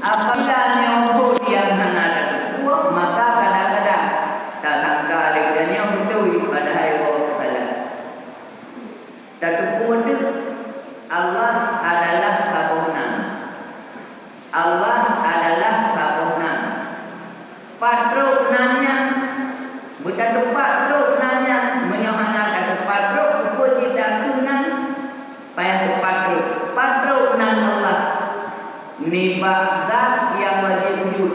Apabila nyobot yang hana ada tua, maka kadang-kadang tak sangka adiknya betul pada hari waktu salah. Satu pun Allah adalah sabona. Allah adalah sabona. Patruk nanya, bukan patruk nanya, menyohana ada patruk puji tak tunan, payah patruk. Patruk nan Allah. Nibah zat yang wajib wujud.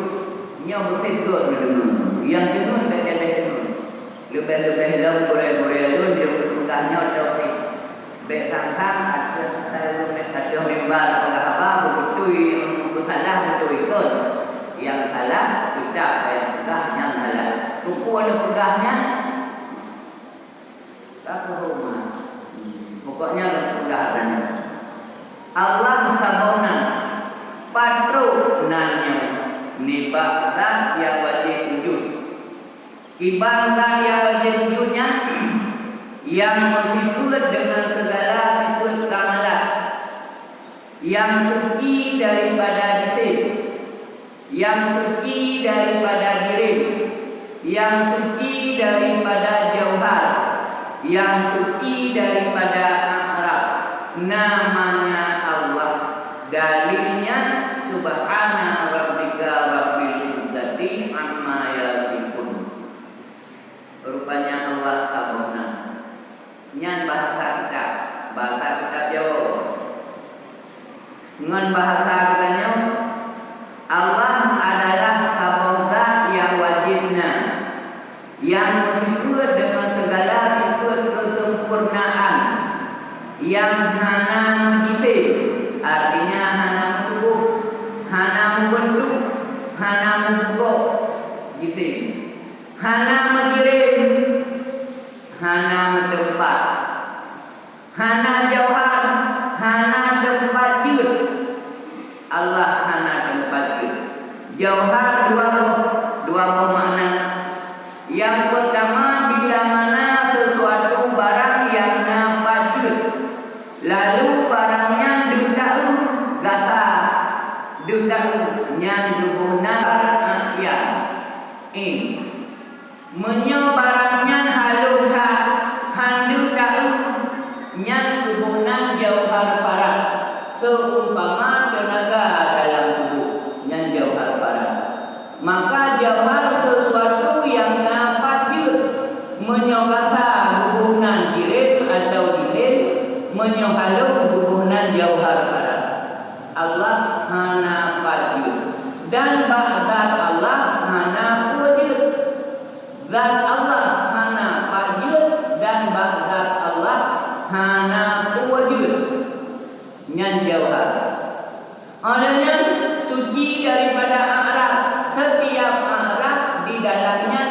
Nya bersegur mendengar. Yang dengar baca dengar. Lebih-lebih dalam Korea-Korea tu dia berpegahnya tapi bersang-sang ada member pegah berkutui salah betul ikut. Yang salah tidak yang pegah yang salah. Tuku ada pegahnya tak kehormat. Pokoknya pegahannya. Allah sabona. Patruk nanya nibah zat yang wajib wujud. Ibang zat yang wajib wujudnya yang bersifat dengan segala sifat kamalah, yang suci daripada jisim, yang suci daripada diri, yang suci daripada jauhar, yang suci daripada akhirat. Namanya Allah. Dalilnya subhana rabbika rabbil izzati amma yasifun. Rupanya Allah sabona. Nyan bahasa kita Jawa. Ngan bahasa kitanya Allah adalah sabona yang wajibna, yang bersifat dengan segala sifat kesempurnaan, yang hana mujizat. Artinya hana tubuh, hana bentuk, hana bentuk, jisim, hana mengirim, hana tempat, hana jauhan, hana tempat jud. Allah hana tempat jud. Jauhan dua makna. Yang pertama bila mana sesuatu barang yang nampak jud, lalu barangnya gasa dudang yang dubuhna afiat in menyobarannya halungha handu tahu yang dubuhna jauhar parat seumpama tenaga dalam tubuh yang jauhar parat. Maka jauhar sesuatu yang nampak menyogasa dubuhna jirim atau jisim menyohalung dubuhna jauhar parat. Allah hana wajib dan zat Allah hana wajib. Zat Allah hana wajib dan zat Allah hana wajib. Nyan jauhar. Olehnya suci daripada akhirat. Setiap akhirat di dalamnya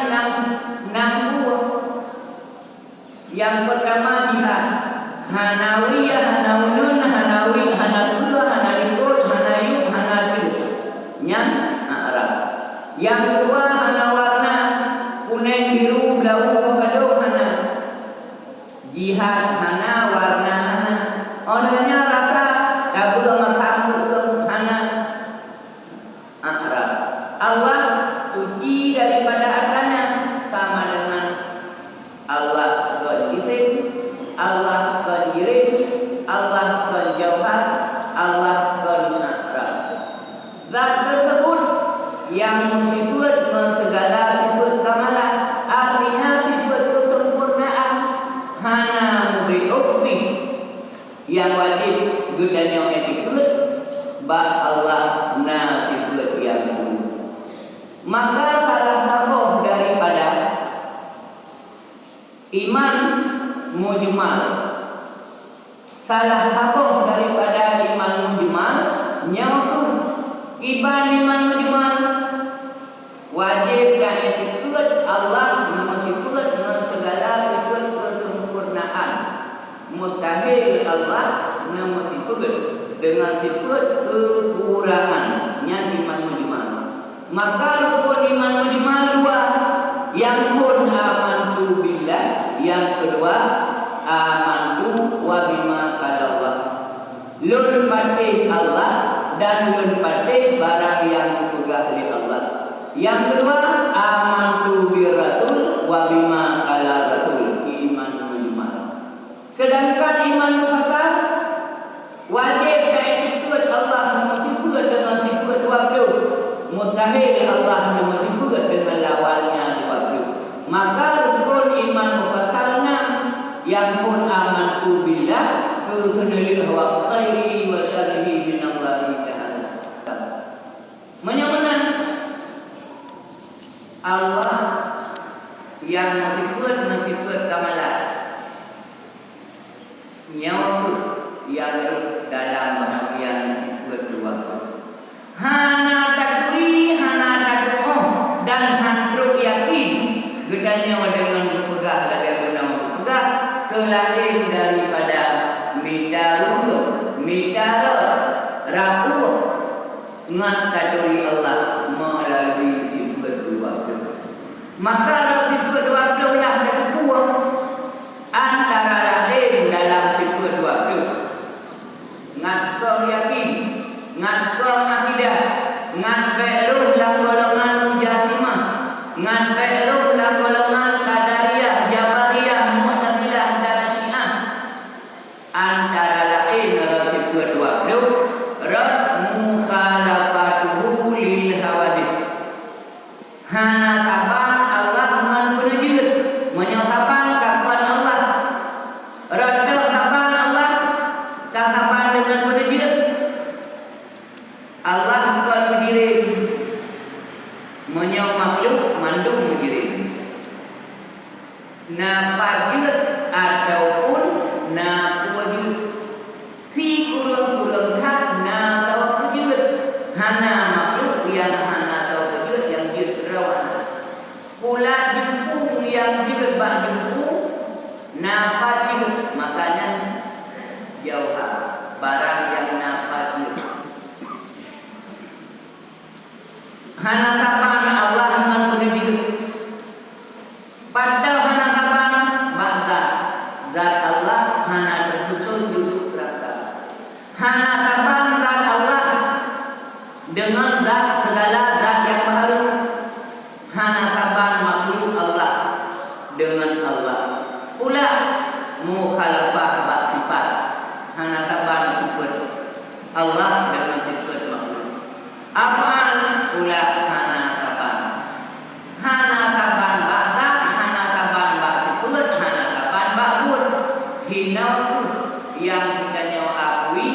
enam buah. Yang pertama jihad. Hanawiyah, hanaulun, hanawi, hanakula, hanalikul, hanayuk, hanajud. Yang Arab. Yang kedua hana warna, kuning, biru, blau, kado, hana. Jihad, hana warna, hana. Olehnya rasa, tabu, masam, hana. Arab. Allah suci daripada adanya sama dengan Allah Qadirin, Allah Qadirin, Allah Qadjauhar, Allah Qadnara. Zat tersebut yang bersifat dengan segala sifat kamalah, artinya sifat kesempurnaan, hana bi'ubbi yang wajib gudanya etikut, bah Allah na sifat yang dulu. Maka salah satu daripada iman mujmal, salah satu daripada iman mujmal nyawa iman mujmal wajib dan etikut Allah nama sifat dengan segala sifat kesempurnaan. Mustahil Allah nama sifat dengan sifat kekurangan yang iman mujmal. Maka rukun iman mujmal dua. Yang pun amantu billah, yang kedua amantu wa bima qala Allah. Lun patih Allah dan lun patih barang Yang kedua, amantu bir rasul wa bima ala rasul, iman mujmal. Sedangkan iman mufassal wajib ikut Allah sifat dengan sifat waktu. Mustahil Allah sifat dengan lawannya waktu. Maka rukun iman mufassalnya yang pun amantu billah husnul wa khairi wa syarrihi min Allah ta'ala. Menyamakan Allah yang sifat kamalah. Nyawa yang dalam bahagian sifat dua. Hana takuri, hana takut dan hantruk yakin. Gedanya dengan berpegang lagi guna berpegang selain daripada mitara rapuh ngat takuri Allah melalui sifat dua. Maka sifat dua lah terbuang antara lain dalam sifat dua. Ngat kau yakin, ngat kau akidah, ngat beruh lah golongan mujasimah, ngat beruh lah golongan qadariyah, jabariyah, mu'tazilah dan syiah. Antara lain sifat dua rad mukhalafatuhu lil hawadith. Hana saban Allah dengan penujud menyosaban kakuan Allah. Rada saban Allah saban dengan penujud. Allah bukan berdiri menyau makhluk mandung berdiri. Na pajud ataupun na wajud fi kurang hak na sawab wujud. Hana makhluk yang hana sawab wujud yang jidrawan. Pula jempung yang jirbak jempung na pajud. Makanya jauh barang yang na pajud. Hana saban Allah dengan pendidik. Pada hana saban bangsa zat Allah hana tersusun duduk rasa. Hana saban zat Allah dengan zat segala zat yang baru. Hana saban makhluk Allah dengan Allah. Pula mukhalafah bak sifat. Hana saban sifat Allah dengan sifat makhluk. Apaan pula hana saban. Hana saban ba'za, hana saban ba'sifut, hana saban ba'bud. Hinaku yang kita akui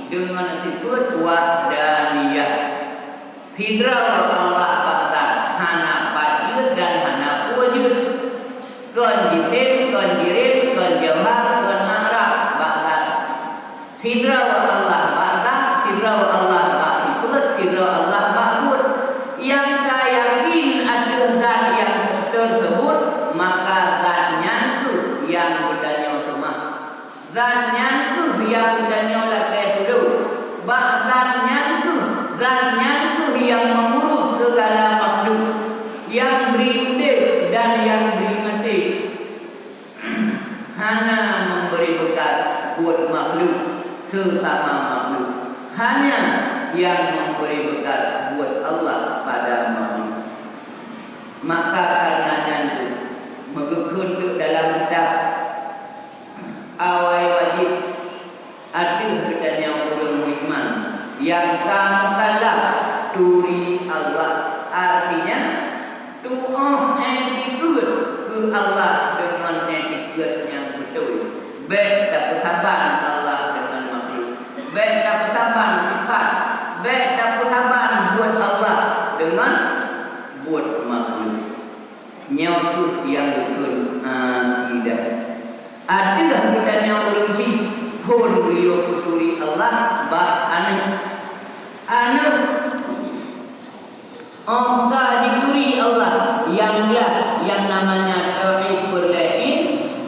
dengan sifat wahdaniyah. Hidra Allah ba'za, hana pajud dan hana wujud. Kon jisim, kon jirim, kon jawab, kon arab ba'za. Hidra Allah ba'za, hidra Allah ba'sifut, hidra Allah ba'bud. Yang yakin ada zat yang tersebut, maka zatnya itu yang bedanya semua. Zatnya itu yang bedanya lakai dulu. Zatnya itu yang mengurus segala makhluk, yang beri hidup dan yang beri mati. Hanya memberi bekas buat makhluk sesama makhluk. Hanya yang memberi bekas buat Allah pada makhluk. Maka karenanya itu mengikut dalam kitab awal wajib ada bedanya ulum iman yang kamukallah turi Allah. Artinya tu'ah attitude ke Allah dengan attitude yang betul. Baik tak persabaran Allah dengan makhluk, baik tak persabaran sifat, baik tak persabaran buat Allah dengan buat makhluk. Nyawa yang betul akidah. Adalah bedanya ulum si hon beliau turi Allah ba anu Angka dituri Allah yang dia yang namanya tauhid berlain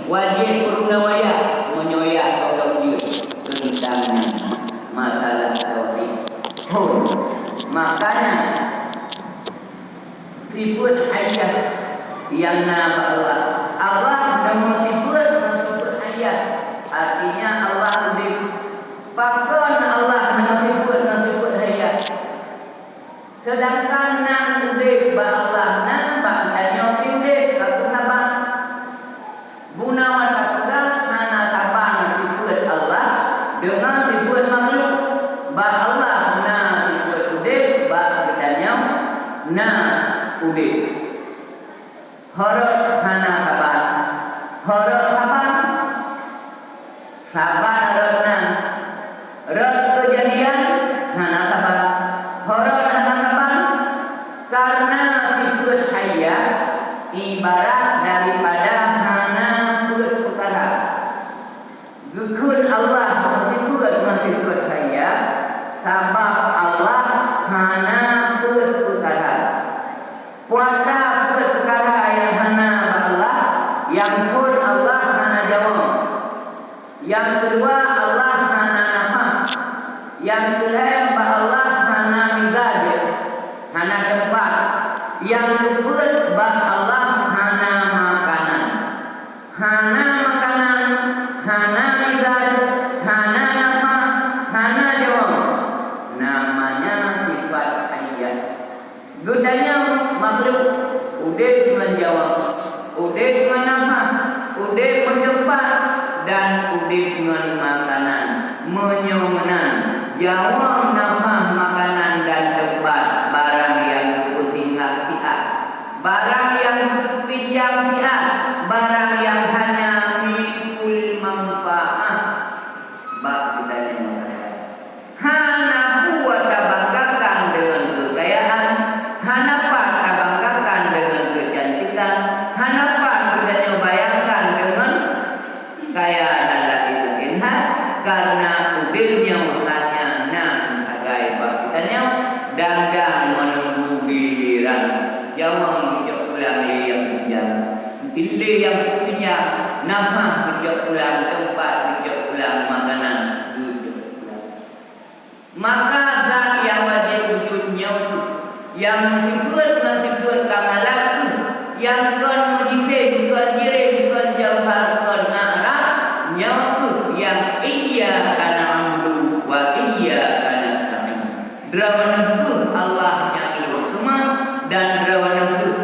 wajib purnawaya menyoyak kalau dia tentang masalah tauhid. Makanya sifat hayat yang nama Allah nama sifat hayat. Artinya Allah dipakai Allah nama sifat hayat. Sedangkan nanti ba Allah na ba tanya pinde aku sabar gunawan tegas hana sabar sifat Allah dengan sifat makhluk ba Allah na sifat udip ba tanya na udip harap hana sabar harap sabar harapna rot kejadian hana sabar harap hana sabar karena sifat hayat ibarat daripada hana perkara gukun Allah sifat hayat sabab Allah hana perkara puasa perkara yang hana Allah yang pun Allah hana jawab yang kedua Allah hana nama yang ketiga Allah hana mizaj hana tempat yang keempat Allah hana makanan hana mizaj hana nama hana jawab namanya sifat hayat gudanya makhluk udeh menjawab udeh menama udeh mentempat dan udeh dengan makanan menyomenan jawab nama makanan dan tempat barang yang kutinggal siat barang yang pinjam siat barang yang hanya milikul manfaat bab kita mengatakan hana buat banggakan dengan kekayaan hana banggakan dengan kecantikan hana kita bayangkan dengan kaya dan laki-laki karena udilnya hanya hagai bakitanya dan menunggu giliran jangan hijau pulang yang pinjam pilih yang pinjam nama hijau pulang tempat hijau pulang makanan duduk pulang maka zat yang wajib wujudnya itu yang masih kamalaku yang kon mujizat kon jirim kon jauhar kon na'rah nyawaku yang iya kana amdu wa iya kana nasta'in drawanku Allah yang ilu semua dan drawanku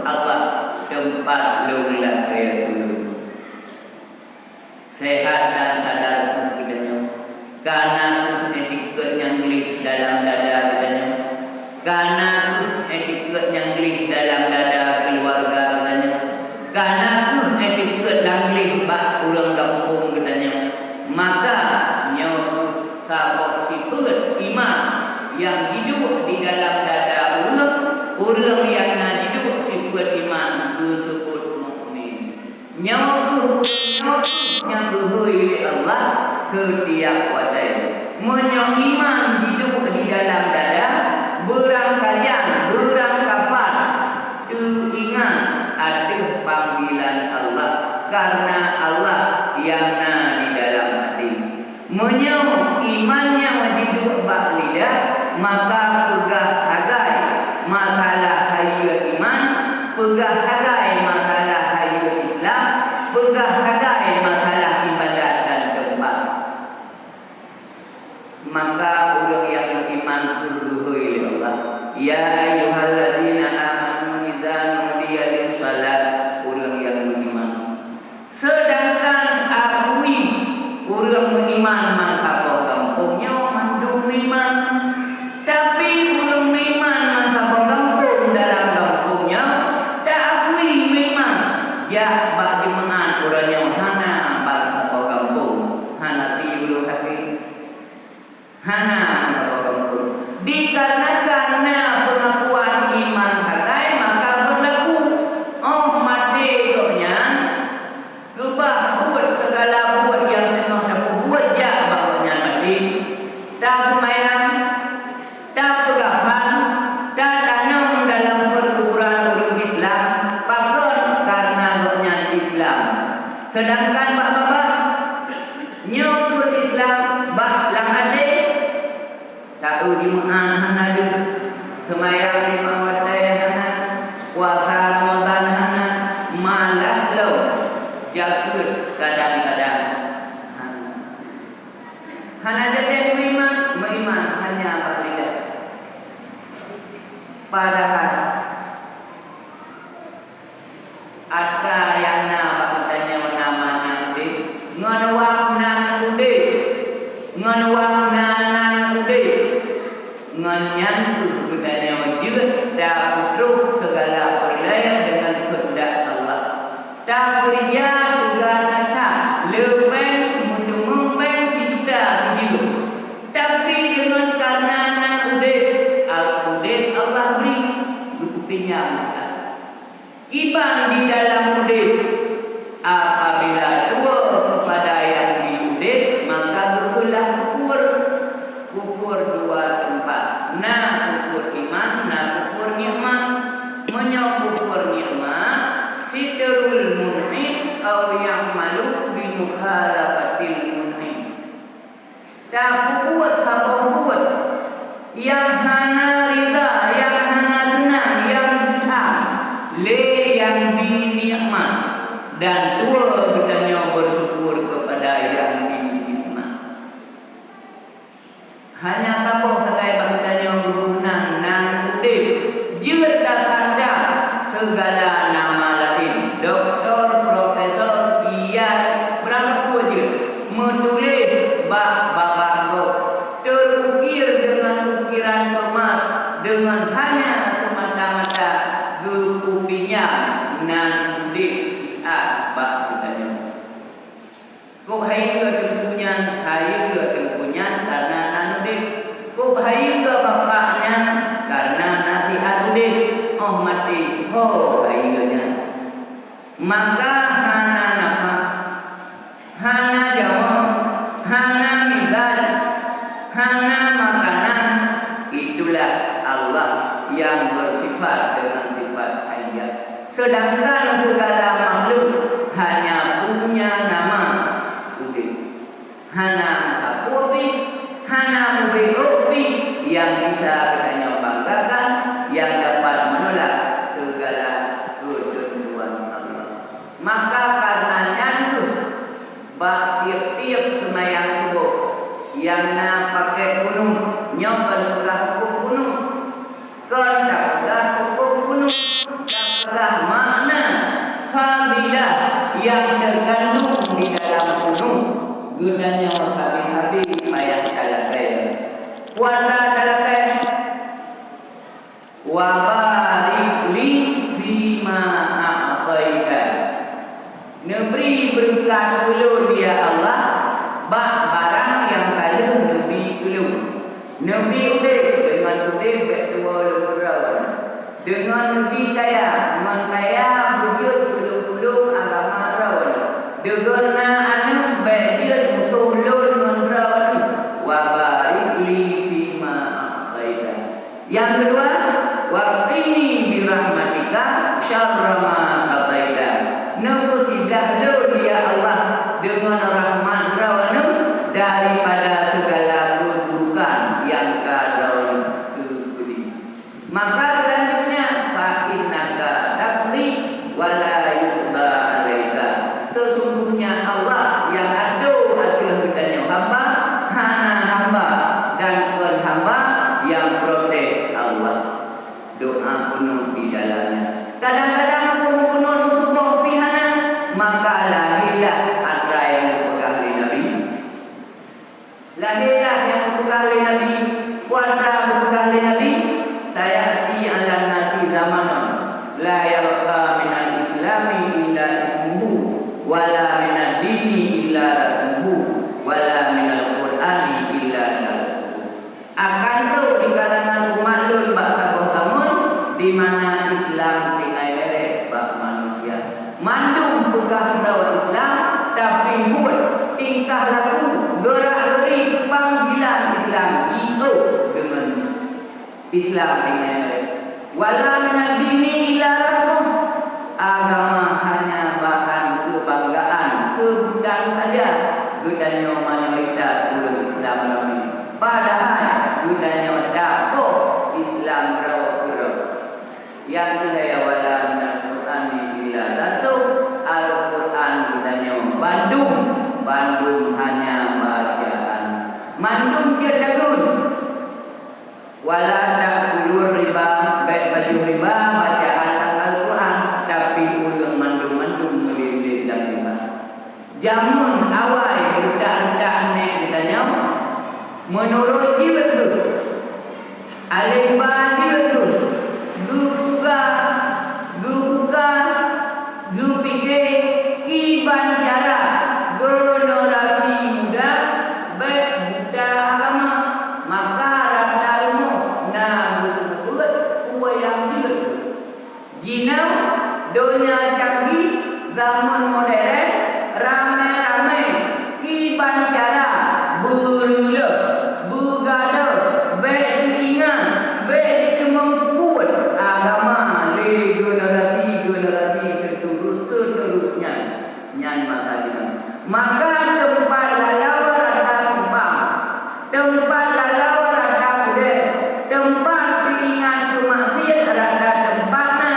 Allah tempat lulah kaya dulu sehat dan sadar kitanya karena etiket yang gelik dalam dada kitanya karena etiket yang gelik dalam dada keluarga kitanya karena etiket yang gelik bak urang kampung kitanya maka nyawa sabab sifat iman yang hidup di dalam dada orang yang hidup sifat iman disebut mukmin nyawa yang dihuyi Allah setiap waktu menyawa iman hidup di dalam dada berang kajian berang kapan teringat ada panggilan Allah karena Allah yang di dalam hati menyawa imannya hidup bak lidah maka pegah hagai masalah hayat iman pegah hagai masalah hayat Islam pegah hagai masalah ibadat dan tempat maka orang yang beriman berduhai Allah ya ayyuhalladzina amanu idza nudiya lis-shalah orang yang beriman sedangkan akui orang beriman masa kampungnya mandung iman tapi orang beriman masa kampung dalam kampungnya tak akui iman ya bagi mengan orangnya hana bangsa kampung hana tiulu kaki hana masa kampung dikarenakan pengakuan iman hakai maka berlaku oh mati rohnya gubah buat segala buat yang tengah dapat buat ya bakatnya mati tak semayang tak pegapan tak tanam dalam perguruan orang Islam pakon karena rohnya Islam sedangkan bapak-bapak nyokul Islam bak lang adik tahu di mana ada semayang lima waktu hana puasa Ramadan hana malah lo jagut kadang-kadang hana jadi beriman hanya apa lidah Padahal ada yang namanya ude, nganwaknan ude, nganwaknanan ude, nganyan budaya wajib tak putruk segala perlaya dengan kehendak Allah. Tak kerja juga kata lebih mendemeng cinta sendiri. Tapi dengan karena ude, al-ude Allah beri buktinya. Iban di dalam ude, apabila tua kepada yang di ude, maka berkulah kufur dua tempat. Nah kufur iman, nah kufur nikmat. Menyokufur nikmat, sitrul mun'im, atau yang malu bimukhalafatil mun'im. Tak buat yang hana rida, yang hana senang, yang buta, yang dinikmat, dan tua bertanya bersyukur kepada yang dinikmat. Hanya siapa sahaja bertanya berguna nan ude, jika sadar segala nama lain, doktor, profesor, kiai, berapa je menulis bab-bab terukir dengan ukiran emas dengan hanya semata-mata kupinya nan ude bab katanya. Kok hai ke tengkunya, karena nan ude. Kok hai ke bapaknya karena nasihat ude. Oh mati, oh ayahnya. Maka hana nama, hana jawab, hana mizaj, hana makanan. Itulah Allah yang bersifat dengan sifat hayat. Sedangkan segala makhluk hanya punya nama ude. Hana sapupi, hana mubi yang bisa hanya banggakan, yang dapat menolak segala ketentuan Allah. Maka karenanya itu tiap-tiap semayang subuh yang nak pakai gunung, nyokan pegah hukum gunung, kan tak pegah hukum gunung, tak pegah makna fadilah yang terkandung di dalam gunung. Gunanya wasabi-habi mayang talakai, warna talakai. Wa barik li bima a'taita. Neberi berkat ulun dia Allah barang yang kala nebi ulun. Nebi ude dengan ude betua lemurawan. Dengan nebi kaya, dengan kaya bujur ulun agama rawan. Dengan anu bejir musuh ulun dengan rawan. Wa barik li bima a'taita. Yang kedua, waqini birahmatika syarra ma qadaita. Nafusidah lu ya Allah dengan rahmat Rabbana daripada segala keburukan yang kau kebudi. Maka selanjutnya fa innaka taqdi wa la yuqda alaika. Sesungguhnya Allah yang adu bertanya hamba, hana hamba dan kon hamba yang protes Allah. Doa penuh di dalamnya. Kadang-kadang penuh sebuah pihana, maka lahirlah ada yang dipegang oleh Nabi. Lahirlah yang dipegang oleh Nabi. Puasa dipegang oleh Nabi. Saya hati ala nasi zamanan. La yabqa minal islami illa ismuhu, wala minad dini illa rasmuhu, wala minal qur'ani illa darsuhu. Akan roh di kalangan umat lun bangsa tamun di mana Islam tinggal merek bak manusia. Mandung pegang dakwah Islam tapi buat tingkah laku gerak-geri panggilan Islam itu dengan Islam tinggal merek. Wala minad dini illa rasmuh. Agama hanya bahan kebanggaan sebutan saja. Gudanya mayoritas ulama Islam Arabi. Padahal gudanya dapat Islam rawa-rawa. Yang kedua wala minal Qur'ani illa darsuh. Al-Quran gudanya Bandung hanya bacaan. Mandung dia takun. Wala ta'kulur riba baik jiwa tu. Alif ba jiwa tu. Duka, du fikir, kiban cara, generasi muda, baik buta agama, maka rata ilmu, nah disebut kuwa yang jiwa tu. Ginau, dunia canggih, zaman modern, ramai-ramai, kiban cara, berula, bergada, baik diingat, baik dikemampuan agama le generasi seterusnya nyan mata kita. Maka tempat lalau rata sembang, tempat lalau rata budaya, tempat diingat kemaksiat rata tempatnya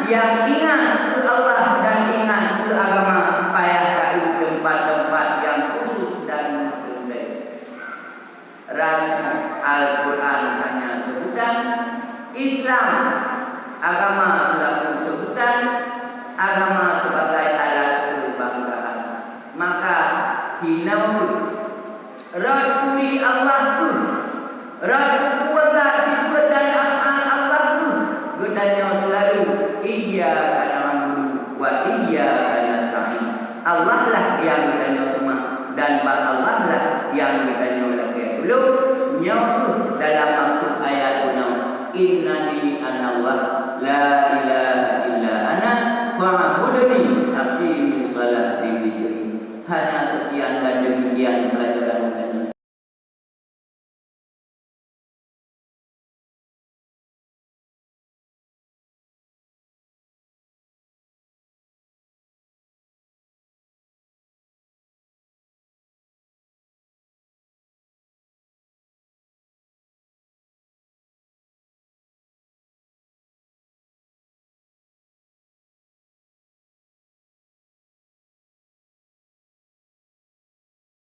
yang ingat ke Allah dan ingat ke agama payah ke tempat-tempat yang khusus dan terbaik. Rasul Al-Quran hanya sebutan, Islam agama selaku sebutan, agama sebagai alat kebanggaan. Maka hinau tu, Rasul Allah tu, Rasul kuasa sifat dan af'al Allah tu, gedanya selalu iyyaka na'budu wa iyyaka nasta'in. Allah lah yang gedanya semua dan Allah lah yang gedanya lagi dulu. Nyau tu dalam maksud ayat 6, innani anallah la